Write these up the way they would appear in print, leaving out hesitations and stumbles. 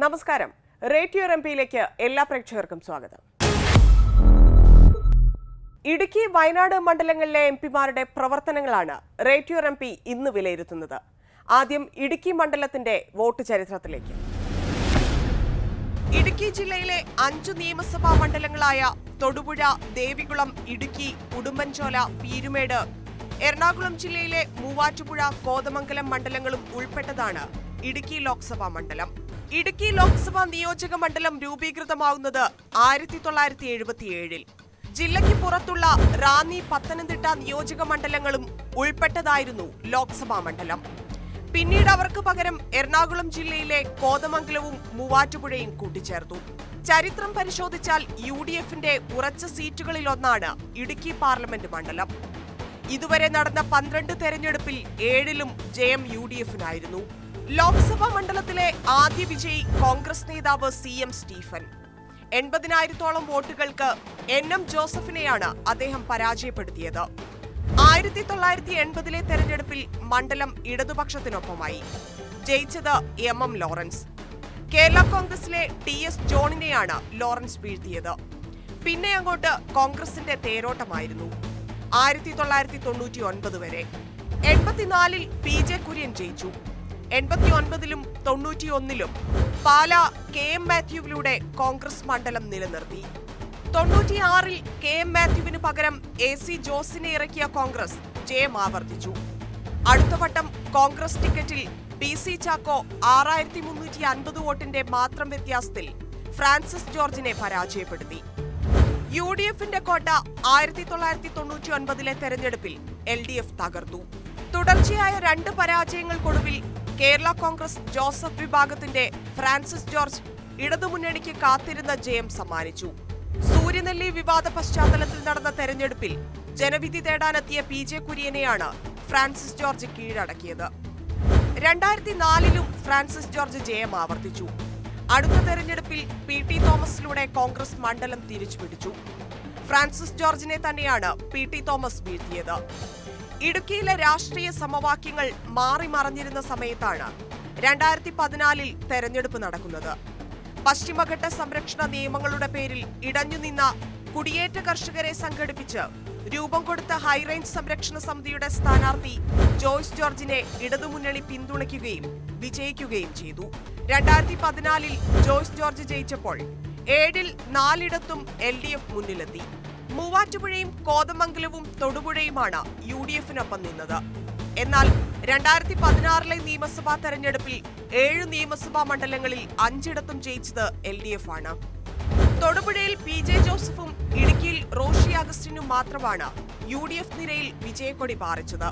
നമസ്കാരം. Rate your എംപിയിലേക്ക് എല്ലാ പ്രേക്ഷകർക്കും സ്വാഗതം. ഇടുക്കി, വയനാട് മണ്ഡലങ്ങളിലെ എംപിമാരുടെ പ്രവർത്തനങ്ങളാണ് റേറ്റ് യുവർ എംപി ഇന്ന് വിലയിരുത്തുന്നത്. ആദ്യം ഇടുക്കി മണ്ഡലത്തിന്റെ വോട്ട് ചരിത്രത്തിലേക്ക്. ഇടുക്കി ജില്ലയിലെ 5 നിയമസഭാ മണ്ഡലങ്ങളായ തൊടുപുഴ, ദേവികുളം, ഇടുക്കി, ഉടുമ്പൻചോല, പീരുമേട്, എറണാകുളം ജില്ലയിലെ മൂവാറ്റുപുഴ, കോതമംഗലം മണ്ഡലങ്ങളും ഉൾപ്പെട്ടതാണ് ഇടുക്കി ലോക്സഭാ മണ്ഡലം. ഇടുക്കി ലോക്സഭാ നിയോജക മണ്ഡലം രൂപീകൃതമാവുന്നത് 1977-ൽ. ജില്ലയ്ക്ക് പുറത്തുള്ള റാന്നി, പത്തനംതിട്ട നിയോജക മണ്ഡലങ്ങളും ഉൾപ്പെട്ടതായിരുന്നു ലോക്സഭാ മണ്ഡലം. പിന്നീട് അവർക്ക് പകരം എറണാകുളം ജില്ലയിലെ കോതമംഗലവും മൂവാറ്റുപുഴയും കൂട്ടിച്ചേർത്തു. ചരിത്രം പരിശോധിച്ചാൽ UDFന്റെ ഉറച്ച സീറ്റുകളിലൊന്നാണ് ഇടുക്കി പാർലമെന്റ് മണ്ഡലം. ഇതുവരെ നടന്ന 12 തെരഞ്ഞെടുപ്പിൽ 7ലും ജയം UDFനായിരുന്നു. ലോക്സഭാ മണ്ഡലത്തിലെ ആദ്യ വിജയി കോൺഗ്രസ് നേതാവ് CM സ്റ്റീഫൻ. 80,000-ഓളം വോട്ടുകൾക്ക് NM ജോസഫിനെയാണ് അദ്ദേഹം പരാജയപ്പെടുത്തിയത്. 1980-ലെ തെരഞ്ഞെടുപ്പിൽ മണ്ഡലം ഇടതുപക്ഷത്തിനൊപ്പമായി. ജയിച്ചത് MM ലോറൻസ്. കേരള കോൺഗ്രസിലെ TS ജോണിനെയാണ് ലോറൻസ് വീഴ്ത്തിയത്. പിന്നെ അങ്ങോട്ട് കോൺഗ്രസിന്റെ തേരോട്ടമായിരുന്നു 1999 വരെ. 84-ൽ PJ കുര്യൻ ജയിച്ചു. 89-ലും 91-ലും പാല KM മാത്യുവിലൂടെ കോൺഗ്രസ് മണ്ഡലം നിലനിർത്തി. 96-ൽ KM മാത്യുവിന് പകരം AC ജോസിനെ ഇറക്കിയ കോൺഗ്രസ് ജയം ആവർത്തിച്ചു. അടുത്ത വട്ടം കോൺഗ്രസ് ടിക്കറ്റിൽ PC ചാക്കോ 6350 വോട്ടിന്റെ മാത്രം വ്യത്യാസത്തിൽ ഫ്രാൻസിസ് ജോർജിനെ പരാജയപ്പെടുത്തി. UDFന്റെ കോട്ട 1999-ലെ തെരഞ്ഞെടുപ്പിൽ LDF തകർത്തു. തുടർച്ചയായ 2 പരാജയങ്ങൾക്കൊടുവിൽ കേരള കോൺഗ്രസ് ജോസഫ് വിഭാഗത്തിന്റെ ഫ്രാൻസിസ് ജോർജ് ഇടതുമുന്നണിക്ക് കാത്തിരുന്ന ജയം സമ്മാനിച്ചു. സൂര്യനെല്ലി വിവാദ പശ്ചാത്തലത്തിൽ നടന്ന തെരഞ്ഞെടുപ്പിൽ ജനവിധി തേടാനെത്തിയ PJ കുര്യനെയാണ് ഫ്രാൻസിസ് ജോർജ് കീഴടക്കിയത്. 2004-ലും ഫ്രാൻസിസ് ജോർജ് ജയം ആവർത്തിച്ചു. അടുത്ത തെരഞ്ഞെടുപ്പിൽ PT തോമസിലൂടെ കോൺഗ്രസ് മണ്ഡലം തിരിച്ചുപിടിച്ചു. ഫ്രാൻസിസ് ജോർജിനെ തന്നെയാണ് PT തോമസ് വീഴ്ത്തിയത്. ഇടുക്കിയിലെ രാഷ്ട്രീയ സമവാക്യങ്ങൾ മാറി മറിഞ്ഞിരുന്ന സമയത്താണ് 2014-ൽ തെരഞ്ഞെടുപ്പ് നടക്കുന്നത്. പശ്ചിമഘട്ട സംരക്ഷണ നിയമങ്ങളുടെ പേരിൽ ഇടഞ്ഞുനിന്ന കുടിയേറ്റ കർഷകരെ സംഘടിപ്പിച്ച് രൂപം കൊടുത്ത ഹൈറേഞ്ച് സംരക്ഷണ സമിതിയുടെ സ്ഥാനാർത്ഥി ജോയ്സ് ജോർജിനെ ഇടതുമുന്നണി പിന്തുണയ്ക്കുകയും വിജയിക്കുകയും ചെയ്തു. 2014-ൽ ജോയ്സ് ജോർജ് ജയിച്ചപ്പോൾ 7-ൽ 4ഇടത്തും LDF മുന്നിലെത്തി. മൂവാറ്റുപുഴയും കോതമംഗലവും തൊടുപുഴയുമാണ് UDFനൊപ്പം നിന്നത്. എന്നാൽ 2016-ലെ നിയമസഭാ തെരഞ്ഞെടുപ്പിൽ 7 നിയമസഭാ മണ്ഡലങ്ങളിൽ 5ഇടത്തും ജയിച്ചത് LDF ആണ്. തൊടുപുഴയിൽ PJ ജോസഫും ഇടുക്കിയിൽ റോഷി അഗസ്റ്റിനും മാത്രമാണ് UDF നിരയിൽ വിജയക്കൊടി പാറിച്ചത്.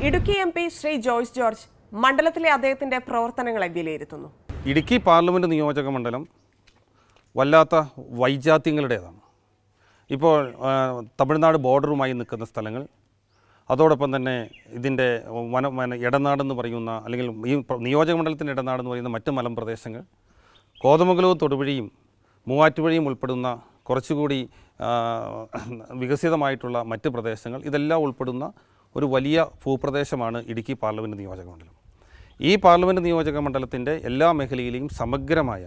ഇടുക്കി MP ശ്രീ ജോയ്സ് ജോർജ് മണ്ഡലത്തിലെ അദ്ദേഹത്തിന്റെ പ്രവർത്തനങ്ങളെ വിലയിരുത്തുന്നു. ഇടുക്കി പാർലമെന്റ് നിയോജക മണ്ഡലം വല്ലാത്ത വൈജാത്യങ്ങളുടേതാണ്. ഇപ്പോൾ തമിഴ്നാട് ബോർഡറുമായി നിൽക്കുന്ന സ്ഥലങ്ങൾ, അതോടൊപ്പം തന്നെ ഇതിൻ്റെ ഇടനാടെന്ന് പറയുന്ന, അല്ലെങ്കിൽ ഈ നിയോജക മണ്ഡലത്തിൻ്റെ ഇടനാടെന്ന് പറയുന്ന മറ്റ് മലമ്പ്രദേശങ്ങൾ, കോതമംഗലവും തൊടുപുഴയും മൂവാറ്റുപുഴയും ഉൾപ്പെടുന്ന കുറച്ചുകൂടി വികസിതമായിട്ടുള്ള മറ്റ് പ്രദേശങ്ങൾ, ഇതെല്ലാം ഉൾപ്പെടുന്ന ഒരു വലിയ ഭൂപ്രദേശമാണ് ഇടുക്കി പാർലമെൻറ്റ് നിയോജക മണ്ഡലം. ഈ പാർലമെൻറ്റ് നിയോജക മണ്ഡലത്തിൻ്റെ എല്ലാ മേഖലയിലെയും സമഗ്രമായ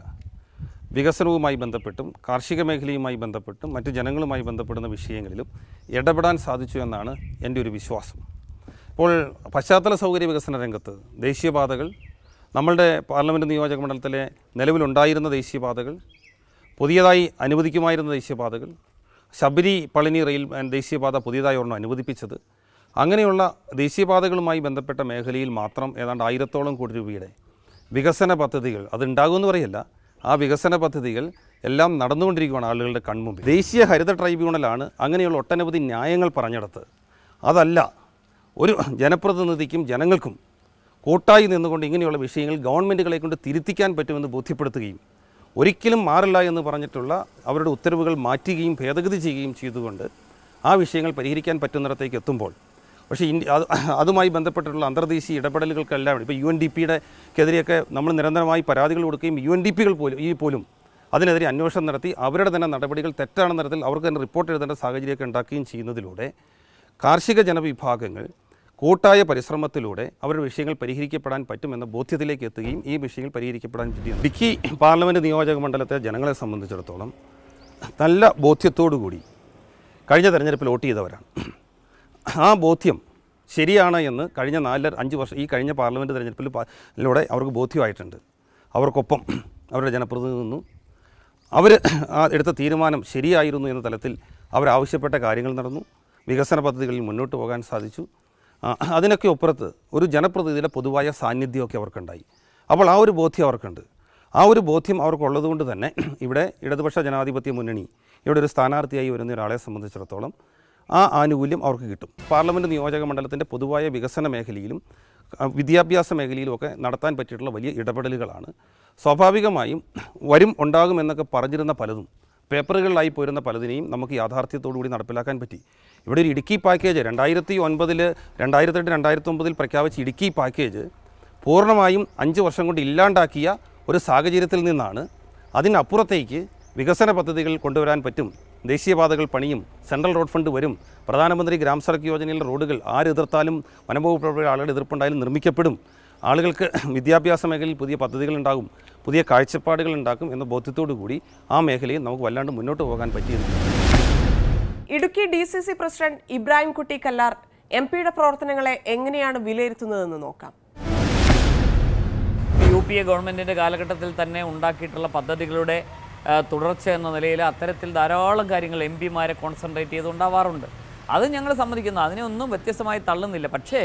വികസനവുമായി ബന്ധപ്പെട്ടും കാർഷിക മേഖലയുമായി ബന്ധപ്പെട്ടും മറ്റ് ജനങ്ങളുമായി ബന്ധപ്പെടുന്ന വിഷയങ്ങളിലും ഇടപെടാൻ സാധിച്ചു എന്നാണ് എൻ്റെ ഒരു വിശ്വാസം. ഇപ്പോൾ പശ്ചാത്തല സൗകര്യ വികസന രംഗത്ത് ദേശീയപാതകൾ, നമ്മളുടെ പാർലമെൻറ്റ് നിയോജക മണ്ഡലത്തിലെ നിലവിലുണ്ടായിരുന്ന ദേശീയപാതകൾ, പുതിയതായി അനുവദിക്കുമായിരുന്ന ദേശീയപാതകൾ, ശബരി പളനി റെയിൽ ദേശീയപാത പുതിയതായി ഒരെണ്ണം അനുവദിപ്പിച്ചത്, അങ്ങനെയുള്ള ദേശീയപാതകളുമായി ബന്ധപ്പെട്ട മേഖലയിൽ മാത്രം ഏതാണ്ട് 1000-ഓളം കോടി രൂപയുടെ വികസന പദ്ധതികൾ, അതുണ്ടാകുമെന്ന് പറയല്ല, ആ വികസന പദ്ധതികൾ എല്ലാം നടന്നുകൊണ്ടിരിക്കുകയാണ് ആളുകളുടെ കൺമുമ്പിൽ. ദേശീയ ഹരിത ട്രൈബ്യൂണലാണ് അങ്ങനെയുള്ള ഒട്ടനവധി ന്യായങ്ങൾ പറഞ്ഞെടുത്ത്. അതല്ല, ഒരു ജനപ്രതിനിധിക്കും ജനങ്ങൾക്കും കൂട്ടായി നിന്നുകൊണ്ട് ഇങ്ങനെയുള്ള വിഷയങ്ങൾ ഗവൺമെൻറ്റുകളെ കൊണ്ട് തിരുത്തിക്കാൻ പറ്റുമെന്ന് ബോധ്യപ്പെടുത്തുകയും ഒരിക്കലും മാറില്ല എന്ന് പറഞ്ഞിട്ടുള്ള അവരുടെ ഉത്തരവുകൾ മാറ്റുകയും ഭേദഗതി ചെയ്യുകയും ചെയ്തുകൊണ്ട് ആ വിഷയങ്ങൾ പരിഹരിക്കാൻ പറ്റുന്നിടത്തേക്ക് എത്തുമ്പോൾ, പക്ഷേ അതുമായി ബന്ധപ്പെട്ടിട്ടുള്ള അന്തർദേശീയ ഇടപെടലുകൾക്കെല്ലാം ഇപ്പോൾ UNDPക്കെതിരെയൊക്കെ നമ്മൾ നിരന്തരമായി പരാതികൾ കൊടുക്കുകയും UNDPകൾ പോലും അതിനെതിരെ അന്വേഷണം നടത്തി അവരുടെ തന്നെ നടപടികൾ തെറ്റാണെന്ന തരത്തിൽ അവർക്ക് തന്നെ റിപ്പോർട്ട് എഴുതേണ്ട സാഹചര്യമൊക്കെ ഉണ്ടാക്കുകയും ചെയ്യുന്നതിലൂടെ കാർഷിക ജനവിഭാഗങ്ങൾ കൂട്ടായ പരിശ്രമത്തിലൂടെ അവരുടെ വിഷയങ്ങൾ പരിഹരിക്കപ്പെടാൻ പറ്റുമെന്ന ബോധ്യത്തിലേക്ക് എത്തുകയും ഈ വിഷയങ്ങൾ പരിഹരിക്കപ്പെടാൻ പറ്റിയത് ഇടുക്കി പാർലമെൻറ്റ് നിയോജക മണ്ഡലത്തെ ജനങ്ങളെ സംബന്ധിച്ചിടത്തോളം നല്ല ബോധ്യത്തോടുകൂടി കഴിഞ്ഞ തെരഞ്ഞെടുപ്പിൽ വോട്ട് ചെയ്തവരാണ്. ആ ബോധ്യം ശരിയാണ് എന്ന് കഴിഞ്ഞ 4-5 വർഷം ഈ കഴിഞ്ഞ പാർലമെൻറ്റ് തെരഞ്ഞെടുപ്പിലൂടെ അവർക്ക് ബോധ്യമായിട്ടുണ്ട്. അവർക്കൊപ്പം അവരുടെ ജനപ്രതിനിധി നിന്നു. അവർ എടുത്ത തീരുമാനം ശരിയായിരുന്നു എന്ന തലത്തിൽ അവരാവശ്യപ്പെട്ട കാര്യങ്ങൾ നടന്നു. വികസന പദ്ധതികളിൽ മുന്നോട്ട് പോകാൻ സാധിച്ചു. അതിനൊക്കെ ഒപ്പുറത്ത് ഒരു ജനപ്രതിനിധിയുടെ പൊതുവായ സാന്നിധ്യമൊക്കെ അവർക്കുണ്ടായി. അപ്പോൾ ആ ഒരു ബോധ്യം അവർക്കുണ്ട്. ആ ഒരു ബോധ്യം അവർക്കുള്ളതുകൊണ്ട് തന്നെ ഇവിടെ ഇടതുപക്ഷ ജനാധിപത്യ മുന്നണി ഇവിടെ ഒരു സ്ഥാനാർത്ഥിയായി വരുന്ന ഒരാളെ സംബന്ധിച്ചിടത്തോളം ആ ആനുകൂല്യം അവർക്ക് കിട്ടും. പാർലമെൻറ്റ് നിയോജക മണ്ഡലത്തിൻ്റെ പൊതുവായ വികസന മേഖലയിലും വിദ്യാഭ്യാസ മേഖലയിലുമൊക്കെ നടത്താൻ പറ്റിയിട്ടുള്ള വലിയ ഇടപെടലുകളാണ്. സ്വാഭാവികമായും ഉണ്ടാകുമെന്നൊക്കെ പറഞ്ഞിരുന്ന പലതും പേപ്പറുകളിലായി പോരുന്ന പലതിനെയും നമുക്ക് യാഥാർത്ഥ്യത്തോടുകൂടി നടപ്പിലാക്കാൻ പറ്റി. ഇവിടെ ഒരു ഇടുക്കി പാക്കേജ് 2009, 2008, 2009 പ്രഖ്യാപിച്ച ഇടുക്കി പാക്കേജ് പൂർണ്ണമായും 5 വർഷം കൊണ്ട് ഇല്ലാണ്ടാക്കിയ ഒരു സാഹചര്യത്തിൽ നിന്നാണ് അതിനപ്പുറത്തേക്ക് വികസന പദ്ധതികൾ കൊണ്ടുവരാൻ പറ്റും. ദേശീയപാതകൾ പണിയും, സെൻട്രൽ റോഡ് ഫണ്ട് വരും, പ്രധാനമന്ത്രി ഗ്രാം സഡക് യോജനയിലെ റോഡുകൾ ആര് എതിർത്താലും വനംവകുപ്പ് ആളുകളുടെ എതിർപ്പുണ്ടായാലും നിർമ്മിക്കപ്പെടും. ആളുകൾക്ക് വിദ്യാഭ്യാസ മേഖലയിൽ പുതിയ പദ്ധതികൾ ഉണ്ടാകും, പുതിയ കാഴ്ചപ്പാടുകൾ ഉണ്ടാക്കും എന്ന ബോധ്യത്തോടു കൂടി ആ മേഖലയിൽ നമുക്ക് വല്ലാണ്ട് മുന്നോട്ട് പോകാൻ പറ്റിയത്. ഇടുക്കി DCC പ്രസിഡന്റ് ഇബ്രാഹിം കുട്ടി കല്ലാർ MP-യുടെ പ്രവർത്തനങ്ങളെ എങ്ങനെയാണ് വിലയിരുത്തുന്നതെന്ന് നോക്കാം. UPA ഗവൺമെൻറ്റിൻ്റെ കാലഘട്ടത്തിൽ തന്നെ ഉണ്ടാക്കിയിട്ടുള്ള പദ്ധതികളുടെ തുടർച്ച എന്ന നിലയിൽ അത്തരത്തിൽ ധാരാളം കാര്യങ്ങൾ MP-മാരെ കോൺസെൻട്രേറ്റ് ചെയ്തുണ്ടാവാറുണ്ട്. അത് ഞങ്ങൾ സമ്മതിക്കുന്നു, അതിനെ ഒന്നും വ്യത്യസ്തമായി തള്ളുന്നില്ല. പക്ഷേ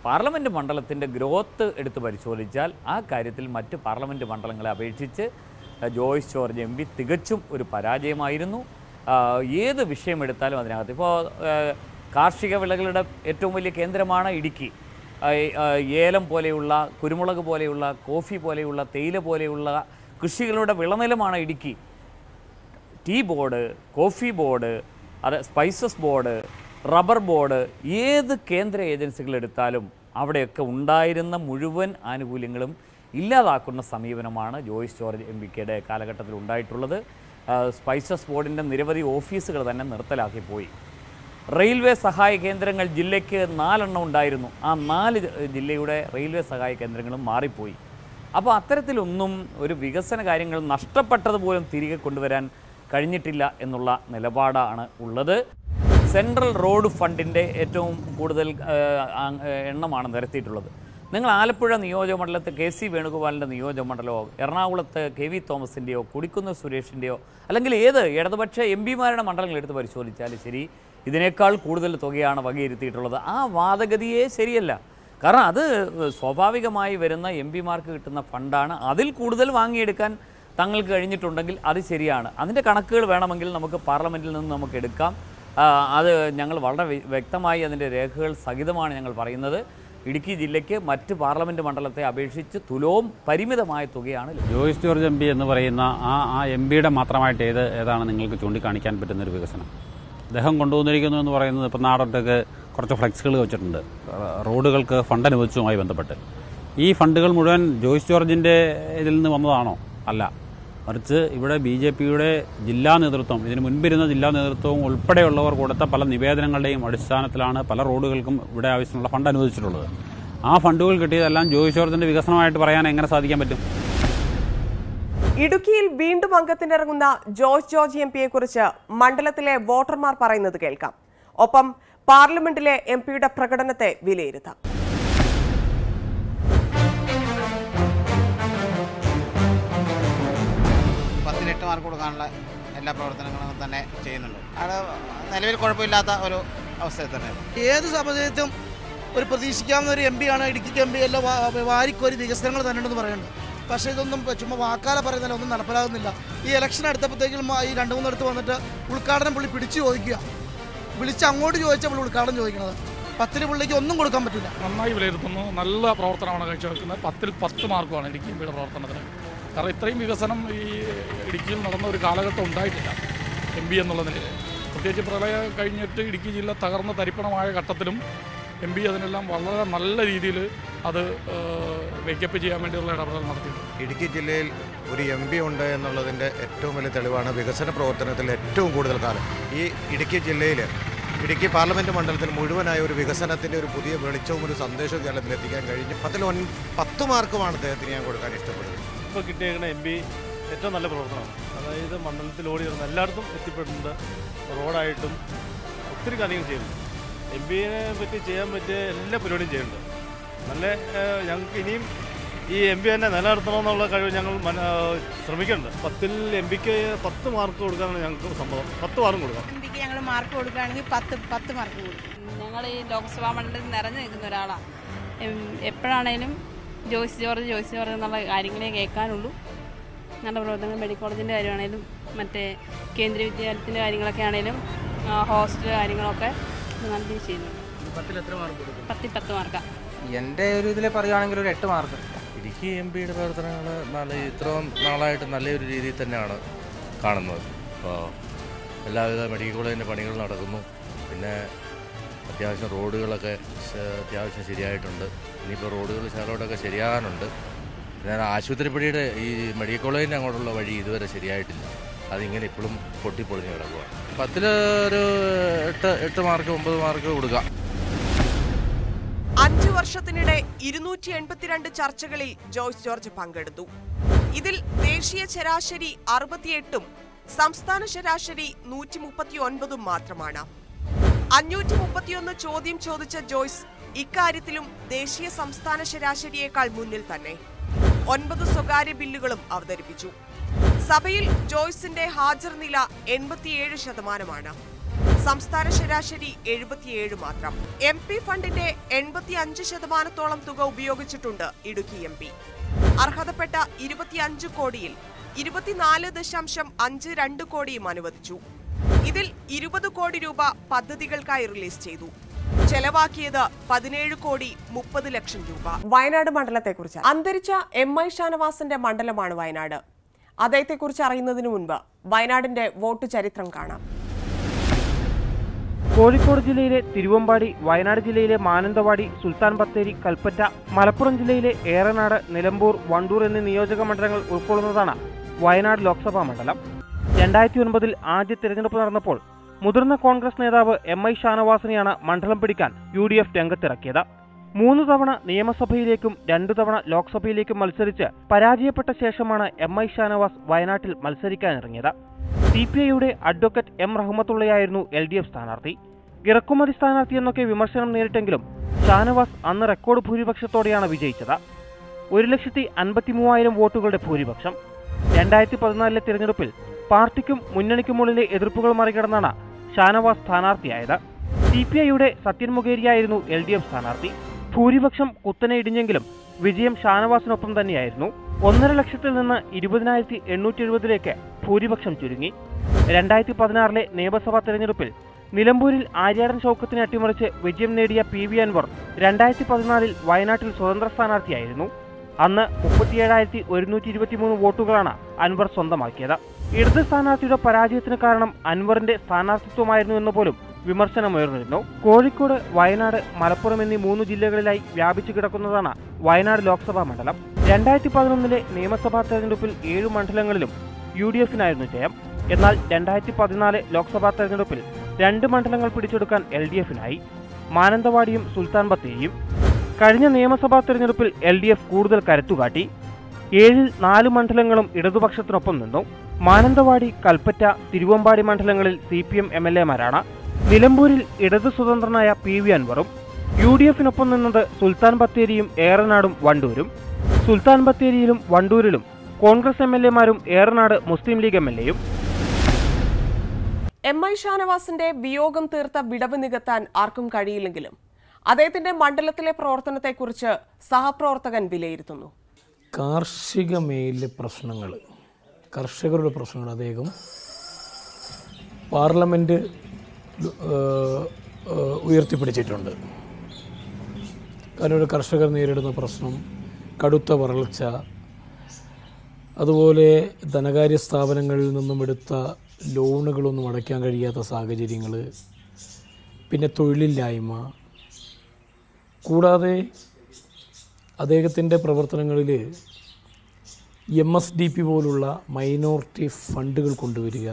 പാർലമെൻറ്റ് മണ്ഡലത്തിൻ്റെ ഗ്രോത്ത് എടുത്ത് പരിശോധിച്ചാൽ ആ കാര്യത്തിൽ മറ്റ് പാർലമെൻറ്റ് മണ്ഡലങ്ങളെ അപേക്ഷിച്ച് ജോയ്സ് ജോർജ് MP തികച്ചും ഒരു പരാജയമായിരുന്നു. ഏത് വിഷയമെടുത്താലും അതിനകത്ത് ഇപ്പോൾ കാർഷിക വിളകളുടെ ഏറ്റവും വലിയ കേന്ദ്രമാണ് ഇടുക്കി. ഏലം പോലെയുള്ള, കുരുമുളക് പോലെയുള്ള, കോഫി പോലെയുള്ള, തേയില പോലെയുള്ള കൃഷികളുടെ വിളനിലമാണ് Idukki. Tea board, coffee board, spices board, rubber board, ഏത് കേന്ദ്ര ഏജൻസികളെടുത്താലും അവിടെയൊക്കെ ഉണ്ടായിരുന്ന മുഴുവൻ ആനുകൂല്യങ്ങളും ഇല്ലാതാക്കുന്ന സമീപനമാണ് ജോയ്സ് ജോർജ് MPയുടെ കാലഘട്ടത്തിൽ ഉണ്ടായിട്ടുള്ളത്. സ്പൈസസ് ബോർഡിൻ്റെ നിരവധി ഓഫീസുകൾ തന്നെ നിർത്തലാക്കിപ്പോയി. റെയിൽവേ സഹായ കേന്ദ്രങ്ങൾ ജില്ലയ്ക്ക് 4 എണ്ണം ഉണ്ടായിരുന്നു. ആ 4 ജില്ലയുടെ റെയിൽവേ സഹായ കേന്ദ്രങ്ങളും മാറിപ്പോയി. അപ്പോൾ അത്തരത്തിലൊന്നും ഒരു വികസന കാര്യങ്ങൾ നഷ്ടപ്പെട്ടതുപോലും തിരികെ കൊണ്ടുവരാൻ കഴിഞ്ഞിട്ടില്ല എന്നുള്ള നിലപാടാണ് ഉള്ളത്. സെൻട്രൽ റോഡ് ഫണ്ടിൻ്റെ ഏറ്റവും കൂടുതൽ എണ്ണമാണ് നിരത്തിയിട്ടുള്ളത്. നിങ്ങൾ ആലപ്പുഴ നിയോജകമണ്ഡലത്ത് KC വേണുഗോപാലിൻ്റെ നിയോജകമണ്ഡലമോ, എറണാകുളത്ത് KV തോമസിൻ്റെയോ, കൊടിക്കുന്ന് സുരേഷിൻ്റെയോ, അല്ലെങ്കിൽ ഏത് ഇടതുപക്ഷ MP-മാരുടെ മണ്ഡലങ്ങൾ എടുത്ത് പരിശോധിച്ചാലും ശരി, ഇതിനേക്കാൾ കൂടുതൽ തുകയാണ് വകയിരുത്തിയിട്ടുള്ളത്. ആ വാദഗതിയെ ശരിയല്ല. കാരണം അത് സ്വാഭാവികമായി വരുന്ന MP-മാർക്ക് കിട്ടുന്ന ഫണ്ടാണ്. അതിൽ കൂടുതൽ വാങ്ങിയെടുക്കാൻ തങ്ങൾക്ക് കഴിഞ്ഞിട്ടുണ്ടെങ്കിൽ അത് ശരിയാണ്. അതിൻ്റെ കണക്കുകൾ വേണമെങ്കിൽ നമുക്ക് പാർലമെൻറ്റിൽ നിന്ന് നമുക്ക് എടുക്കാം. അത് ഞങ്ങൾ വളരെ വ്യക്തമായി അതിൻ്റെ രേഖകൾ സഹിതമാണ് ഞങ്ങൾ പറയുന്നത്. ഇടുക്കി ജില്ലയ്ക്ക് മറ്റ് പാർലമെൻറ്റ് മണ്ഡലത്തെ അപേക്ഷിച്ച് തുലവും പരിമിതമായ തുകയാണ്. ജോയ്സ് ജോർജ് MP എന്ന് പറയുന്ന ആ MP-യുടെ മാത്രമായിട്ട് ഏതാണ് നിങ്ങൾക്ക് ചൂണ്ടിക്കാണിക്കാൻ പറ്റുന്നൊരു വികസനം? അദ്ദേഹം കൊണ്ടുവന്നിരിക്കുന്നു എന്ന് പറയുന്നത് ഇപ്പോൾ നാടൊട്ടൊക്കെ കുറച്ച് ഫ്ലെക്സുകൾ വെച്ചിട്ടുണ്ട് റോഡുകൾക്ക് ഫണ്ട് അനുവദിച്ചതുമായി ബന്ധപ്പെട്ട്. ഈ ഫണ്ടുകൾ മുഴുവൻ ജോയ്സ് ജോർജിൻ്റെ ഇതിൽ നിന്ന് വന്നതാണോ? അല്ല, മറിച്ച് ഇവിടെ BJPയുടെ ജില്ലാ നേതൃത്വം, ഇതിന് മുൻപിരുന്ന ജില്ലാ നേതൃത്വവും ഉൾപ്പെടെയുള്ളവർ കൊടുത്ത പല നിവേദനങ്ങളുടെയും അടിസ്ഥാനത്തിലാണ് പല റോഡുകൾക്കും ഇവിടെ ആവശ്യമുള്ള ഫണ്ട് അനുവദിച്ചിട്ടുള്ളത്. ആ ഫണ്ടുകൾ കിട്ടിയതെല്ലാം ജോയ്സ് ജോർജിൻ്റെ വികസനമായിട്ട് പറയാൻ എങ്ങനെ സാധിക്കാൻ പറ്റും? ഇടുക്കിയിൽ വീണ്ടും അംഗത്തിനിറങ്ങുന്ന ജോയ്സ് ജോർജ് MPയെ കുറിച്ച് മണ്ഡലത്തിലെ വോട്ടർമാർ പറയുന്നത് കേൾക്കാം. ഒപ്പം പാർലമെന്റിലെ MP-യുടെ പ്രകടനത്തെ വിലയിരുത്താം. 8 മാർക്ക് കൊടുക്കാനുള്ള എല്ലാ പ്രവർത്തനങ്ങളും തന്നെ ചെയ്യുന്നുണ്ട്. അത് നിലവിൽ കുഴപ്പമില്ലാത്ത ഒരു അവസ്ഥയിൽ തന്നെ. ഏത് സാഹചര്യത്തിലും ഒരു പ്രതീക്ഷിക്കാവുന്ന ഒരു MP-ആണ് ഇടുക്കിക്ക് MP. എല്ലാം വാരിക്കോരി വികസനങ്ങൾ തന്നെയുണ്ടെന്ന് പറയുന്നുണ്ട്. പക്ഷേ ഇതൊന്നും ചുമ്മാ വാക്കാല പറയുന്നില്ല, ഒന്നും നടപ്പിലാകുന്നില്ല. ഈ ഇലക്ഷൻ എടുത്തപ്പോഴത്തേക്കും ഈ 2-3 അടുത്ത് വന്നിട്ട് ഉദ്ഘാടനം പുള്ളി പിടിച്ചു ചോദിക്കുക, വിളിച്ച് അങ്ങോട്ട് ചോദിച്ചാൽ പുള്ളി ഉദ്ഘാടനം ചോദിക്കുന്നത്. 10 പുള്ളിക്ക് ഒന്നും കൊടുക്കാൻ പറ്റില്ല. നന്നായി വിലയിരുത്തുന്നു. നല്ല പ്രവർത്തനമാണ് കാഴ്ചവെക്കുന്നത്. 10-ൽ 10 മാർക്കുമാണ് ഇടുക്കി MPയുടെ പ്രവർത്തനത്തിന്. കാരണം ഇത്രയും വികസനം ഈ ഇടുക്കിയിൽ നടന്ന ഒരു കാലഘട്ടം ഉണ്ടായിട്ടില്ല MP എന്നുള്ള നിലയിൽ. പ്രത്യേകിച്ച് പ്രളയം കഴിഞ്ഞിട്ട് ഇടുക്കി ജില്ല തകർന്ന തരിപ്പണമായ ഘട്ടത്തിലും MP അതിനെല്ലാം വളരെ നല്ല രീതിയിൽ അത് വേക്കപ്പ് ചെയ്യാൻ വേണ്ടിയുള്ള ഇടപെടൽ നടത്തിയിട്ടുണ്ട്. ഇടുക്കി ജില്ലയിൽ ഒരു MP ഉണ്ട് എന്നുള്ളതിൻ്റെ ഏറ്റവും വലിയ തെളിവാണ് വികസന പ്രവർത്തനത്തിൽ ഏറ്റവും കൂടുതൽ കാലം ഈ ഇടുക്കി ജില്ലയിൽ ഇടുക്കി പാർലമെൻറ്റ് മണ്ഡലത്തിൽ മുഴുവനായ ഒരു വികസനത്തിൻ്റെ ഒരു പുതിയ വെളിച്ചവും ഒരു സന്ദേശവും കേരളത്തിൽ എത്തിക്കാൻ കഴിഞ്ഞു. 10 മാർക്കുമാണ് അദ്ദേഹത്തിന് ഞാൻ കൊടുക്കാൻ ഇഷ്ടപ്പെടുന്നത്. ഇപ്പോൾ കിട്ടിയേക്കുന്ന MP ഏറ്റവും നല്ല പ്രവർത്തനമാണ്. അതായത് മണ്ഡലത്തിൽ ഓടി വരുന്ന എല്ലായിടത്തും എത്തിപ്പെടുന്നുണ്ട്. റോഡായിട്ടും ഒത്തിരി കാര്യങ്ങൾ ചെയ്യുന്നു. MPയെ പറ്റി ചെയ്യാൻ പറ്റിയ എല്ലാ പരിപാടിയും ചെയ്യുന്നുണ്ട്. നല്ല ഞങ്ങൾക്ക് ഇനിയും ഈ MP തന്നെ നിലനിർത്തണമെന്നുള്ള കഴിവ് ഞങ്ങൾ ശ്രമിക്കുന്നുണ്ട്. 10ൽ MPക്ക് 10 മാർക്ക് കൊടുക്കാനാണ് ഞങ്ങൾക്ക് സമ്മതം. 10 മാർക്കും കൊടുക്കാം. MPക്ക് ഞങ്ങൾ മാർക്ക് കൊടുക്കുകയാണെങ്കിൽ 10 മാർക്ക് കൊടുക്കും. ഞങ്ങൾ ഈ ലോക്സഭാ മണ്ഡലത്തിൽ നിറഞ്ഞു നിൽക്കുന്ന ഒരാളാണ്. എപ്പോഴാണേലും ജോയ്സ് ജോർജ് എന്നുള്ള കാര്യങ്ങളെ കേൾക്കാനുള്ളൂ. നല്ല പ്രവർത്തനങ്ങൾ മെഡിക്കൽ കോളേജിൻ്റെ കാര്യമാണേലും മറ്റേ കേന്ദ്രീയ വിദ്യാലയത്തിൻ്റെ കാര്യങ്ങളൊക്കെ ആണെങ്കിലും ഹോസ്റ്റൽ കാര്യങ്ങളൊക്കെ നല്ല രീതിയിൽ ചെയ്യുന്നുണ്ട്. 10ൽ എത്ര മാർക്ക് കൊടുക്കും? 10 മാർക്കാണ്. എൻ്റെ ഒരു ഇതിൽ പറയുകയാണെങ്കിൽ ഒരു 8 മാർക്ക്. ഇടുക്കി MPയുടെ പ്രവർത്തനങ്ങൾ ഇത്രയും നാളായിട്ട് നല്ലൊരു രീതിയിൽ തന്നെയാണ് കാണുന്നത്. അപ്പോൾ എല്ലാവിധ മെഡിക്കൽ കോളേജിൻ്റെ പണികൾ നടക്കുന്നു. പിന്നെ അത്യാവശ്യം റോഡുകളൊക്കെ അത്യാവശ്യം ശരിയായിട്ടുണ്ട്. ഇനിയിപ്പോൾ റോഡുകൾ ശകലോട്ടൊക്കെ ശരിയാകാനുണ്ട്. പിന്നെ ആശുപത്രിപ്പടിയുടെ ഈ മെഡിക്കൽ കോളേജിൻ്റെ അങ്ങോട്ടുള്ള വഴി ഇതുവരെ ശരിയായിട്ടില്ല. അതിങ്ങനെ ഇപ്പോഴും പൊട്ടിപ്പൊളിഞ്ഞ് കിടക്കുകയാണ്. 10ൽ ഒരു 8 മാർക്ക് 9 മാർക്ക് കൊടുക്കാം. 5 വർഷത്തിനിടെ 282 ചർച്ചകളിൽ ജോയ്സ് ജോർജ് പങ്കെടുത്തു. ഇതിൽ ദേശീയ ശരാശരി 68ഉം സംസ്ഥാന ശരാശരി 139ഉം മാത്രമാണ്. 531 ചോദ്യം ചോദിച്ച ജോയ്സ് ഇക്കാര്യത്തിലും ദേശീയ സംസ്ഥാന ശരാശരിയേക്കാൾ മുന്നിൽ തന്നെ. 9 സ്വകാര്യ ബില്ലുകളും അവതരിപ്പിച്ചു. സഭയിൽ ജോയ്സിന്റെ ഹാജർ നില 87%. സംസ്ഥാന ശരാശരി 77 മാത്രം. MP ഫണ്ടിന്റെ 85%-ഓളം തുക ഉപയോഗിച്ചിട്ടുണ്ട് ഇടുക്കി MP. അർഹതപ്പെട്ട 25 കോടിയിൽ 24.52 കോടിയും അനുവദിച്ചു. ഇതിൽ 20 കോടി രൂപ പദ്ധതികൾക്കായി റിലീസ് ചെയ്തു. ചെലവാക്കിയത് 17 കോടി 30 ലക്ഷം രൂപ. വയനാട് മണ്ഡലത്തെക്കുറിച്ച് അന്തരിച്ച MI ഷാനവാസിന്റെ മണ്ഡലമാണ് വയനാട്. അദ്ദേഹത്തെക്കുറിച്ച് അറിയുന്നതിന് മുൻപ് വയനാടിന്റെ വോട്ട് ചരിത്രം കാണാം. കോഴിക്കോട് ജില്ലയിലെ തിരുവമ്പാടി, വയനാട് ജില്ലയിലെ മാനന്തവാടി, സുൽത്താൻ ബത്തേരി, കൽപ്പറ്റ, മലപ്പുറം ജില്ലയിലെ ഏറനാട്, നിലമ്പൂർ, വണ്ടൂർ എന്നീ നിയോജക മണ്ഡലങ്ങൾ ഉൾക്കൊള്ളുന്നതാണ് വയനാട് ലോക്സഭാ മണ്ഡലം. 2009 ആദ്യ തിരഞ്ഞെടുപ്പ് നടന്നപ്പോൾ മുതിർന്ന കോൺഗ്രസ് നേതാവ് MI ഷാനവാസിനെയാണ് മണ്ഡലം പിടിക്കാൻ UDF രംഗത്തിറക്കിയത്. 3 തവണ നിയമസഭയിലേക്കും 2 തവണ ലോക്സഭയിലേക്കും മത്സരിച്ച് പരാജയപ്പെട്ട ശേഷമാണ് MI ഷാനവാസ് വയനാട്ടിൽ മത്സരിക്കാനിറങ്ങിയത്. CPIയുടെ അഡ്വക്കേറ്റ് M റഹ്മത്തുള്ളയായിരുന്നു LDF സ്ഥാനാർത്ഥി. ഇറക്കുമതി സ്ഥാനാർത്ഥി എന്നൊക്കെ വിമർശനം നേരിട്ടെങ്കിലും ഷാനവാസ് അന്ന് റെക്കോർഡ് ഭൂരിപക്ഷത്തോടെയാണ് വിജയിച്ചത്. 1,53,000 വോട്ടുകളുടെ ഭൂരിപക്ഷം. 2014 തിരഞ്ഞെടുപ്പിൽ പാർട്ടിക്കും മുന്നണിക്കുമുള്ളിലെ എതിർപ്പുകൾ മറികടന്നാണ് ഷാനവാസ് സ്ഥാനാർത്ഥിയായത്. CPIയുടെ സത്യൻ മുഖേരിയായിരുന്നു LDF സ്ഥാനാർത്ഥി. ഭൂരിപക്ഷം കുത്തനെ ഇടിഞ്ഞെങ്കിലും വിജയം ഷാനവാസിനൊപ്പം തന്നെയായിരുന്നു. 1.5 ലക്ഷത്തിൽ നിന്ന് 20,870 ഭൂരിപക്ഷം ചുരുങ്ങി. 2016 നിയമസഭാ തെരഞ്ഞെടുപ്പിൽ നിലമ്പൂരിൽ ആര്യാടൻ ഷൗക്കത്തിനെ അട്ടിമറിച്ച് വിജയം നേടിയ PV അൻവർ 2014 വയനാട്ടിൽ സ്വതന്ത്ര സ്ഥാനാർത്ഥിയായിരുന്നു. അന്ന് 37,123 വോട്ടുകളാണ് അൻവർ സ്വന്തമാക്കിയത്. ഇടത് സ്ഥാനാർത്ഥിയുടെ പരാജയത്തിന് കാരണം അൻവറിന്റെ സ്ഥാനാർത്ഥിത്വമായിരുന്നു എന്ന് പോലും വിമർശനമുയർന്നിരുന്നു. കോഴിക്കോട്, വയനാട്, മലപ്പുറം എന്നീ 3 ജില്ലകളിലായി വ്യാപിച്ചു കിടക്കുന്നതാണ് വയനാട് ലോക്സഭാ മണ്ഡലം. 2011 നിയമസഭാ തെരഞ്ഞെടുപ്പിൽ 7 മണ്ഡലങ്ങളിലും UDFനായിരുന്നു ജയം. എന്നാൽ 2014 ലോക്സഭാ തെരഞ്ഞെടുപ്പിൽ 2 മണ്ഡലങ്ങൾ പിടിച്ചെടുക്കാൻ LDFനായി, മാനന്തവാടിയും സുൽത്താൻ ബത്തേരിയും. കഴിഞ്ഞ നിയമസഭാ തെരഞ്ഞെടുപ്പിൽ LDF കൂടുതൽ കരുത്തുകാട്ടി. 7ൽ 4 മണ്ഡലങ്ങളും ഇടതുപക്ഷത്തിനൊപ്പം നിന്നു. മാനന്തവാടി, കൽപ്പറ്റ, തിരുവമ്പാടി മണ്ഡലങ്ങളിൽ CPM MLAമാരാണ്. നിലമ്പൂരിൽ ഇടതു സ്വതന്ത്രനായ PV അൻവറും. UDFനൊപ്പം നിന്നത് സുൽത്താൻ ബത്തേരിയും ഏറനാടും വണ്ടൂരും. സുൽത്താൻ ബത്തേരിയിലും വണ്ടൂരിലും കോൺഗ്രസ് MLAമാരും ഏറനാട് മുസ്ലിം ലീഗ് MLAയും. MI ഷാനവാസിന്റെ വിയോഗം തീർത്ത വിടവ് നികത്താൻ ആർക്കും കഴിയില്ലെങ്കിലും അദ്ദേഹത്തിന്റെ മണ്ഡലത്തിലെ പ്രവർത്തനത്തെക്കുറിച്ച് സഹപ്രവർത്തകൻ വിലയിരുത്തുന്നു. കാർഷിക മേഖലയിലെ പ്രശ്നങ്ങൾ, കർഷകരുടെ പ്രശ്നങ്ങൾ അദ്ദേഹം പാർലമെൻറ്റ് ഉയർത്തിപ്പിടിച്ചിട്ടുണ്ട്. കാരണം ഒരു കർഷകർ നേരിടുന്ന പ്രശ്നം, കടുത്ത വരൾച്ച, അതുപോലെ ധനകാര്യ സ്ഥാപനങ്ങളിൽ നിന്നും എടുത്ത ലോണുകളൊന്നും അടയ്ക്കാൻ കഴിയാത്ത സാഹചര്യങ്ങൾ, പിന്നെ തൊഴിലില്ലായ്മ, കൂടാതെ അദ്ദേഹത്തിൻ്റെ പ്രവർത്തനങ്ങളിൽ MSDP പോലുള്ള മൈനോറിറ്റി ഫണ്ടുകൾ കൊണ്ടുവരിക,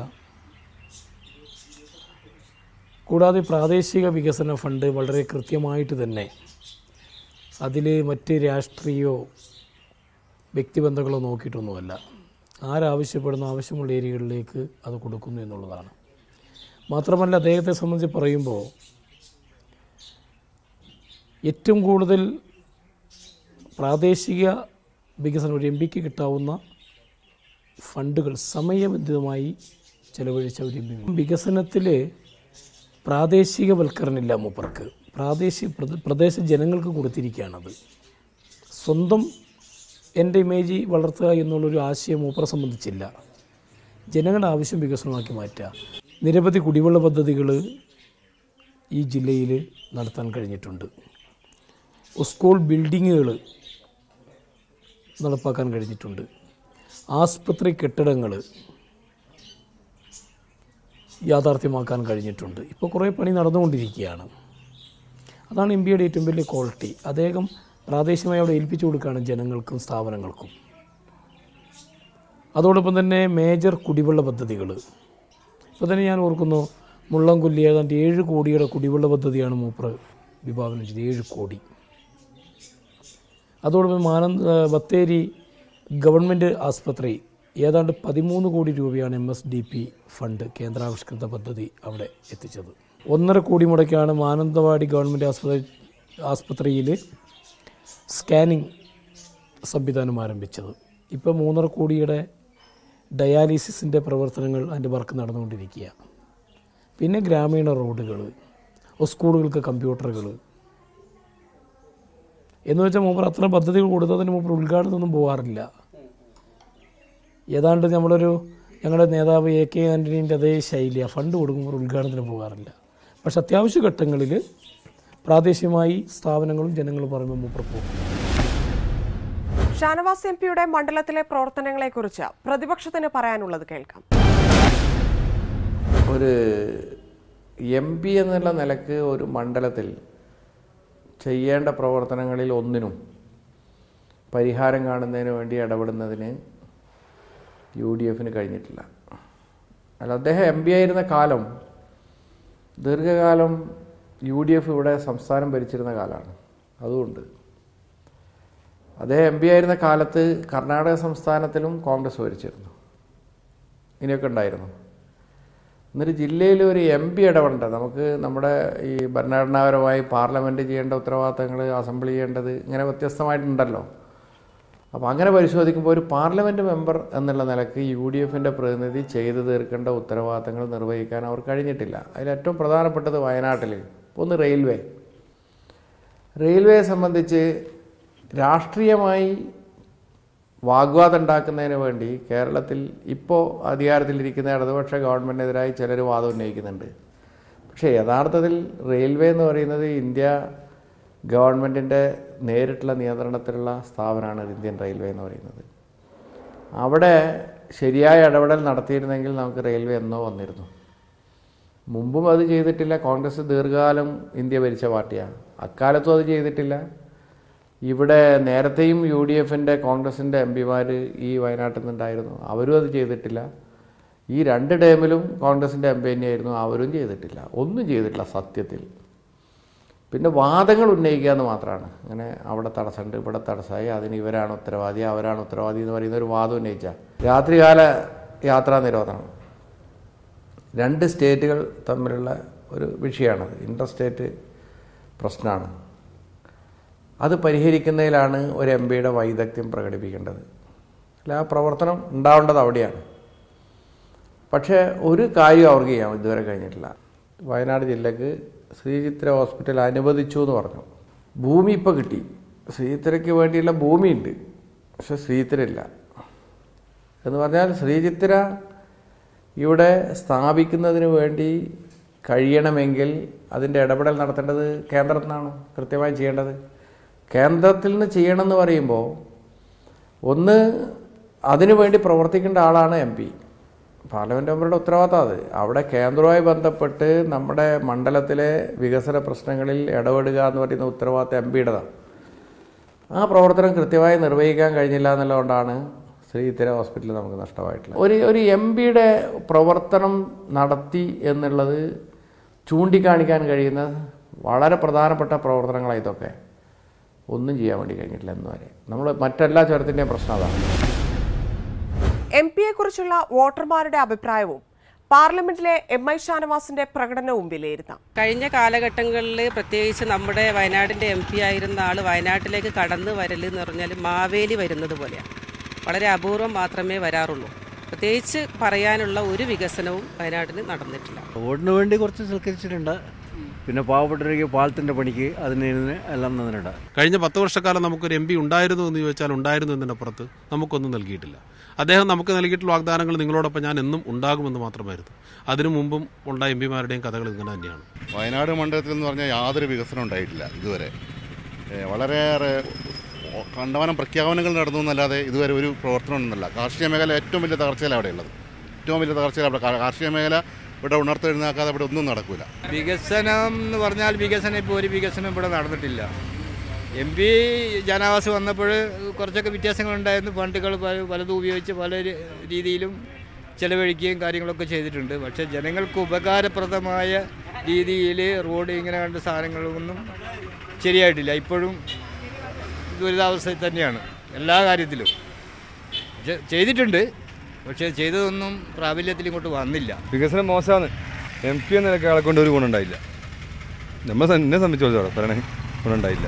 കൂടാതെ പ്രാദേശിക വികസന ഫണ്ട് വളരെ കൃത്യമായിട്ട് തന്നെ അതിൽ മറ്റ് രാഷ്ട്രീയമോ വ്യക്തിബന്ധങ്ങളോ നോക്കിയിട്ടൊന്നുമല്ല, ആരാവശ്യപ്പെടുന്ന ആവശ്യമുള്ള ഏരിയകളിലേക്ക് അത് കൊടുക്കുന്നു എന്നുള്ളതാണ്. മാത്രമല്ല അദ്ദേഹത്തെ സംബന്ധിച്ച് പറയുമ്പോൾ ഏറ്റവും കൂടുതൽ പ്രാദേശിക വികസനം ഒരു MP കിട്ടാവുന്ന ഫണ്ടുകൾ സമയബന്ധിതമായി ചെലവഴിച്ച ഒരു MP. വികസനത്തിൽ പ്രാദേശികവൽക്കരണമില്ല മൂപ്പർക്ക്, പ്രദേശ ജനങ്ങൾക്ക് കൊടുത്തിരിക്കുകയാണത്. സ്വന്തം എൻ്റെ ഇമേജ് വളർത്തുക എന്നുള്ളൊരു ആശയം മൂപ്പറെ സംബന്ധിച്ചില്ല. ജനങ്ങളുടെ ആവശ്യം വികസനമാക്കി മാറ്റുക. നിരവധി കുടിവെള്ള പദ്ധതികൾ ഈ ജില്ലയിൽ നടത്താൻ കഴിഞ്ഞിട്ടുണ്ട്. സ്കൂൾ ബിൽഡിങ്ങുകൾ നടപ്പാക്കാൻ കഴിഞ്ഞിട്ടുണ്ട്. ആസ്പത്രി കെട്ടിടങ്ങൾ യാഥാർത്ഥ്യമാക്കാൻ കഴിഞ്ഞിട്ടുണ്ട്. ഇപ്പോൾ കുറേ പണി നടന്നുകൊണ്ടിരിക്കുകയാണ്. അതാണ് MPയുടെ ഏറ്റവും വലിയ ക്വാളിറ്റി. അദ്ദേഹം പ്രാദേശികമായി അവിടെ ഏൽപ്പിച്ചു കൊടുക്കുകയാണ് ജനങ്ങൾക്കും സ്ഥാപനങ്ങൾക്കും. അതോടൊപ്പം തന്നെ മേജർ കുടിവെള്ള പദ്ധതികൾ ഇപ്പോൾ തന്നെ ഞാൻ ഓർക്കുന്നു, മുള്ളംകൊല്ലി ഏതാണ്ട് 7 കോടിയുടെ കുടിവെള്ള പദ്ധതിയാണ് മൂപ്പർ വിഭാവനം ചെയ്തത്. 7 കോടി. അതോടൊപ്പം ബത്തേരി ഗവൺമെൻറ് ആസ്പത്രി ഏതാണ്ട് 13 കോടി രൂപയാണ് MSDP ഫണ്ട് കേന്ദ്രാവിഷ്കൃത പദ്ധതി അവിടെ എത്തിച്ചത്. 1.5 കോടി മുടക്കിയാണ് മാനന്തവാടി ഗവൺമെൻറ് ആസ്പത്രിയിൽ സ്കാനിങ് സംവിധാനം ആരംഭിച്ചത്. ഇപ്പോൾ 3.5 കോടിയുടെ ഡയാലിസിസിൻ്റെ പ്രവർത്തനങ്ങൾ അതിൻ്റെ വർക്ക് നടന്നുകൊണ്ടിരിക്കുക. പിന്നെ ഗ്രാമീണ റോഡുകൾ, സ്കൂളുകൾക്ക് കമ്പ്യൂട്ടറുകൾ എന്ന് വെച്ചാൽ മൂപ്പർ അത്ര പദ്ധതികൾ കൊടുത്തതിന് മൂപ്പർ ഉദ്ഘാടനമൊന്നും പോകാറില്ല. ഏതാണ്ട് ഞങ്ങളുടെ നേതാവ് AK ആൻ്റണീൻ്റെ അതേ ശൈലിയാണ്. ഫണ്ട് കൊടുക്കുമ്പോൾ ഉദ്ഘാടനത്തിന് പോകാറില്ല. പക്ഷെ അത്യാവശ്യ ഘട്ടങ്ങളിൽ പ്രാദേശികമായി സ്ഥാപനങ്ങളും ജനങ്ങളും പറയുമ്പോൾ മൂപ്പർ പോകും. ഷാനവാസ് MPയുടെ മണ്ഡലത്തിലെ പ്രവർത്തനങ്ങളെക്കുറിച്ച് പ്രതിപക്ഷത്തിന് പറയാനുള്ളത് കേൾക്കാം. ഒരു MP എന്നുള്ള നിലക്ക് ഒരു മണ്ഡലത്തിൽ ചെയ്യേണ്ട പ്രവർത്തനങ്ങളിൽ ഒന്നിനും പരിഹാരം കാണുന്നതിന് വേണ്ടി ഇടപെടുന്നതിന് UDFന് കഴിഞ്ഞിട്ടില്ല. അല്ല, അദ്ദേഹം MP ആയിരുന്ന കാലം ദീർഘകാലം UDF ഇവിടെ സംസ്ഥാനം ഭരിച്ചിരുന്ന കാലമാണ്. അതുകൊണ്ട് അദ്ദേഹം MP ആയിരുന്ന കാലത്ത് കർണാടക സംസ്ഥാനത്തിലും കോൺഗ്രസ് ഭരിച്ചിരുന്നു. ഇങ്ങനെയൊക്കെ ഉണ്ടായിരുന്നു. എന്നിട്ട് ജില്ലയിൽ ഒരു MP ഇടപെടേണ്ട, നമുക്ക് നമ്മുടെ ഈ ഭരണഘടനാപരമായി പാർലമെൻറ്റ് ചെയ്യേണ്ട ഉത്തരവാദിത്തങ്ങൾ, അസംബ്ലി ചെയ്യേണ്ടത് ഇങ്ങനെ വ്യത്യസ്തമായിട്ടുണ്ടല്ലോ. അപ്പോൾ അങ്ങനെ പരിശോധിക്കുമ്പോൾ ഒരു പാർലമെൻറ്റ് മെമ്പർ എന്നുള്ള നിലയ്ക്ക് UDFൻ്റെ പ്രതിനിധി ചെയ്തു തീർക്കേണ്ട ഉത്തരവാദിത്തങ്ങൾ നിർവഹിക്കാൻ അവർ കഴിഞ്ഞിട്ടില്ല. അതിലേറ്റവും പ്രധാനപ്പെട്ടത് വയനാട്ടിൽ ഒന്ന് റെയിൽവേ സംബന്ധിച്ച് രാഷ്ട്രീയമായി വാഗ്വാദം ഉണ്ടാക്കുന്നതിന് വേണ്ടി കേരളത്തിൽ ഇപ്പോൾ അധികാരത്തിലിരിക്കുന്ന ഇടതുപക്ഷ ഗവൺമെൻറ്റിനെതിരായി ചിലർ വാദം ഉന്നയിക്കുന്നുണ്ട്. പക്ഷേ യഥാർത്ഥത്തിൽ റെയിൽവേ എന്ന് പറയുന്നത് ഇന്ത്യ ഗവൺമെൻറ്റിൻ്റെ നേരിട്ടുള്ള നിയന്ത്രണത്തിലുള്ള സ്ഥാപനമാണ് ഇന്ത്യൻ റെയിൽവേ എന്ന് പറയുന്നത്. അവിടെ ശരിയായ ഇടപെടൽ നടത്തിയിരുന്നെങ്കിൽ നമുക്ക് റെയിൽവേ എന്നോ വന്നിരുന്നു. മുമ്പും അത് ചെയ്തിട്ടില്ല. കോൺഗ്രസ് ദീർഘകാലം ഇന്ത്യ ഭരിച്ച പാർട്ടിയാണ്. അക്കാലത്തും അത് ചെയ്തിട്ടില്ല. ഇവിടെ നേരത്തെയും UDFൻ്റെ കോൺഗ്രസിൻ്റെ MPമാർ ഈ വയനാട്ടിൽ നിന്നുണ്ടായിരുന്നു. അവരും അത് ചെയ്തിട്ടില്ല. ഈ 2 ടേമിലും കോൺഗ്രസിൻ്റെ MP തന്നെയായിരുന്നു. അവരും ചെയ്തിട്ടില്ല. ഒന്നും ചെയ്തിട്ടില്ല സത്യത്തിൽ. പിന്നെ വാദങ്ങൾ ഉന്നയിക്കുക എന്ന് മാത്രമാണ്. അങ്ങനെ അവിടെ തടസ്സമുണ്ട്, ഇവിടെ തടസ്സമായി, അതിന് ഇവരാണ് ഉത്തരവാദി, അവരാണ് ഉത്തരവാദി എന്ന് പറയുന്ന ഒരു വാദം ഉന്നയിച്ചാൽ രാത്രികാല യാത്രാ നിരോധനം 2 സ്റ്റേറ്റുകൾ തമ്മിലുള്ള ഒരു വിഷയമാണത്. ഇൻ്റർ സ്റ്റേറ്റ് പ്രശ്നമാണ്. അത് പരിഹരിക്കുന്നതിലാണ് ഒരു MPയുടെ വൈദഗ്ധ്യം പ്രകടിപ്പിക്കേണ്ടത്. അല്ല, ആ പ്രവർത്തനം ഉണ്ടാവേണ്ടത് അവിടെയാണ്. പക്ഷേ ഒരു കാര്യം അവർക്ക് ചെയ്യാം ഇതുവരെ കഴിഞ്ഞിട്ടില്ല. വയനാട് ജില്ലക്ക് ശ്രീചിത്ര ഹോസ്പിറ്റൽ അനുവദിച്ചു എന്ന് പറഞ്ഞു. ഭൂമി ഇപ്പോൾ കിട്ടി. ശ്രീചിത്രയ്ക്ക് വേണ്ടിയുള്ള ഭൂമിയുണ്ട്, പക്ഷെ ശ്രീചിത്ര ഇല്ല. എന്ന് പറഞ്ഞാൽ ശ്രീചിത്ര ഇവിടെ സ്ഥാപിക്കുന്നതിന് വേണ്ടി കഴിയണമെങ്കിൽ അതിൻ്റെ ഇടപെടൽ നടത്തേണ്ടത് കേന്ദ്രത്തിൽ നിന്നാണ് കൃത്യമായി ചെയ്യേണ്ടത്. കേന്ദ്രത്തിൽ നിന്ന് ചെയ്യണമെന്ന് പറയുമ്പോൾ ഒന്ന് അതിനു വേണ്ടി പ്രവർത്തിക്കേണ്ട ആളാണ് MP. പാർലമെൻറ്റ് മെമ്പറുടെ ഉത്തരവാദിത്തം അത്. അവിടെ കേന്ദ്രവുമായി ബന്ധപ്പെട്ട് നമ്മുടെ മണ്ഡലത്തിലെ വികസന പ്രശ്നങ്ങളിൽ ഇടപെടുക എന്ന് പറയുന്ന ഉത്തരവാദിത്തം MPയുടേതാണ്. ആ പ്രവർത്തനം കൃത്യമായി നിർവഹിക്കാൻ കഴിഞ്ഞില്ല എന്നുള്ളതുകൊണ്ടാണ് ശ്രീചിത്ര ഹോസ്പിറ്റൽ നമുക്ക് നഷ്ടമായിട്ടുള്ളത്. ഒരു MPയുടെ പ്രവർത്തനം നടത്തി എന്നുള്ളത് ചൂണ്ടിക്കാണിക്കാൻ കഴിയുന്ന വളരെ പ്രധാനപ്പെട്ട പ്രവർത്തനങ്ങളാണ് ഇതൊക്കെ. ഒന്നും ചെയ്യാൻ വേണ്ടി കഴിഞ്ഞിട്ടില്ല എന്ന് വരെ. നമ്മൾ മറ്റെല്ലാ ചുരത്തിൻ്റെയും പ്രശ്നം അതാണ്. MP കുറിച്ചുള്ള വോട്ടർമാരുടെ അഭിപ്രായവും പാർലമെന്റിലെ MI ഷാനവാസിന്റെ പ്രകടനവും വിലയിരുത്താം. കഴിഞ്ഞ കാലഘട്ടങ്ങളിൽ പ്രത്യേകിച്ച് നമ്മുടെ വയനാടിൻ്റെ MP ആയിരുന്ന ആൾ വയനാട്ടിലേക്ക് കടന്നു വരലെന്ന് പറഞ്ഞാൽ മാവേലി വരുന്നത് പോലെയാണ്. വളരെ അപൂർവം മാത്രമേ വരാറുള്ളൂ. പ്രത്യേകിച്ച് പറയാനുള്ള ഒരു വികസനവും വയനാട്ടിന് നടന്നിട്ടില്ല. റോഡിന് വേണ്ടി കുറച്ച് സൽക്കരിച്ചിട്ടുണ്ട്. പിന്നെ പാവപ്പെട്ടവർക്ക് പാലത്തിൻ്റെ പണിക്ക് അതിന് എല്ലാം തന്നിട്ടുണ്ട്. കഴിഞ്ഞ 10 വർഷക്കാലം നമുക്കൊരു MP ഉണ്ടായിരുന്നു എന്ന് ചോദിച്ചാൽ ഉണ്ടായിരുന്നു എന്നതിനപ്പുറത്ത് നമുക്കൊന്നും നൽകിയിട്ടില്ല. അദ്ദേഹം നമുക്ക് നൽകിയിട്ടുള്ള വാഗ്ദാനങ്ങൾ നിങ്ങളോടൊപ്പം ഞാൻ എന്നും ഉണ്ടാകുമെന്ന് മാത്രമായിരുന്നു. അതിനു മുമ്പും ഉണ്ടായ MPമാരുടെയും കഥകൾ ഇങ്ങനെ തന്നെയാണ്. വയനാട് മണ്ഡലത്തിൽ എന്ന് പറഞ്ഞാൽ യാതൊരു വികസനം ഉണ്ടായിട്ടില്ല ഇതുവരെ. വളരെയേറെ കണ്ടമാനം പ്രഖ്യാപനങ്ങൾ നടന്നു എന്നല്ലാതെ ഇതുവരെ ഒരു പ്രവർത്തനം ഒന്നുമില്ല. കാർഷിക മേഖല ഏറ്റവും വലിയ തകർച്ചയിലാണ് അവിടെ ഉള്ളത്. ഏറ്റവും വലിയ തകർച്ചയിൽ അവിടെ കാർഷിക മേഖല ഇവിടെ ഉണർത്തെഴുന്നാക്കാതെ ഇവിടെ ഒന്നും നടക്കില്ല. വികസനം എന്ന് പറഞ്ഞാൽ വികസനം ഇപ്പോൾ ഒരു വികസനം ഇവിടെ നടന്നിട്ടില്ല. MP ജനാവാസ് വന്നപ്പോൾ കുറച്ചൊക്കെ വ്യത്യാസങ്ങളുണ്ടായിരുന്നു. ഫണ്ടുകൾ പലതും ഉപയോഗിച്ച് പല രീതിയിലും ചെലവഴിക്കുകയും കാര്യങ്ങളൊക്കെ ചെയ്തിട്ടുണ്ട്. പക്ഷേ ജനങ്ങൾക്ക് ഉപകാരപ്രദമായ രീതിയിൽ റോഡ് ഇങ്ങനെ കണ്ട സാധനങ്ങളൊന്നും ശരിയായിട്ടില്ല. ഇപ്പോഴും ദുരിതാവസ്ഥയിൽ തന്നെയാണ് എല്ലാ കാര്യത്തിലും. ചെയ്തിട്ടുണ്ട്, പക്ഷേ ചെയ്തതൊന്നും പ്രാബല്യത്തിൽ ഇങ്ങോട്ട് വന്നില്ല. വികസനം മോശമാണ്. MP എന്ന നിലയ്ക്ക് ആളെ കൊണ്ട് ഒരു ഗുണമുണ്ടായില്ല. എന്നെ സംബന്ധിച്ചോളം പറയണേ ഗുണമുണ്ടായില്ല.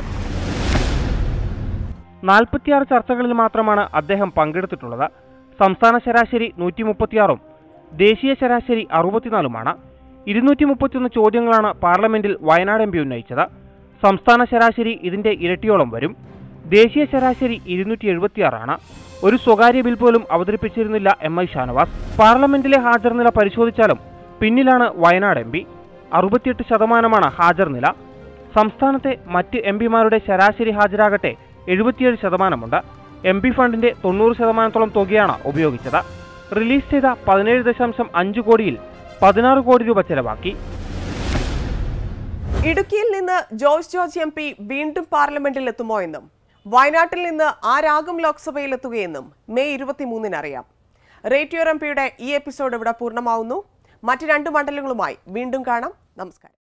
46 ചർച്ചകളിൽ മാത്രമാണ് അദ്ദേഹം പങ്കെടുത്തിട്ടുള്ളത്. സംസ്ഥാന ശരാശരി 136ഉം ദേശീയ ശരാശരി 64ഉമാണ്. 231 ചോദ്യങ്ങളാണ് പാർലമെന്റിൽ വയനാട് MP ഉന്നയിച്ചത്. സംസ്ഥാന ശരാശരി ഇതിന്റെ ഇരട്ടിയോളം വരും. ദേശീയ ശരാശരി 276 ആണ്. ഒരു സ്വകാര്യ ബിൽ പോലും അവതരിപ്പിച്ചിരുന്നില്ല MI ഷാനവാസ്. പാർലമെന്റിലെ ഹാജർ നില പരിശോധിച്ചാലും പിന്നിലാണ് വയനാട് MP. 68% ഹാജർ നില. സംസ്ഥാനത്തെ മറ്റ് MPമാരുടെ ശരാശരി ഹാജരാകട്ടെ 77%. MP ഫണ്ടിന്റെ 90%-ഓളം തുകയാണ് ഉപയോഗിച്ചത്. റിലീസ് ചെയ്ത 17.5 കോടിയിൽ 16 കോടി രൂപ ചെലവാക്കി. ഇടുക്കിയിൽ നിന്ന് ജോയ്സ് ജോർജ് MP വീണ്ടും പാർലമെന്റിൽ എത്തുമോ എന്നും വയനാട്ടിൽ നിന്ന് ആരാകും ലോക്സഭയിലെത്തുകയെന്നും മെയ് 23-ന് അറിയാം. റേറ്റ് യുവർ MPയുടെ ഈ എപ്പിസോഡ് ഇവിടെ പൂർണ്ണമാവുന്നു. മറ്റ് 2 മണ്ഡലങ്ങളുമായി വീണ്ടും കാണാം. നമസ്കാരം.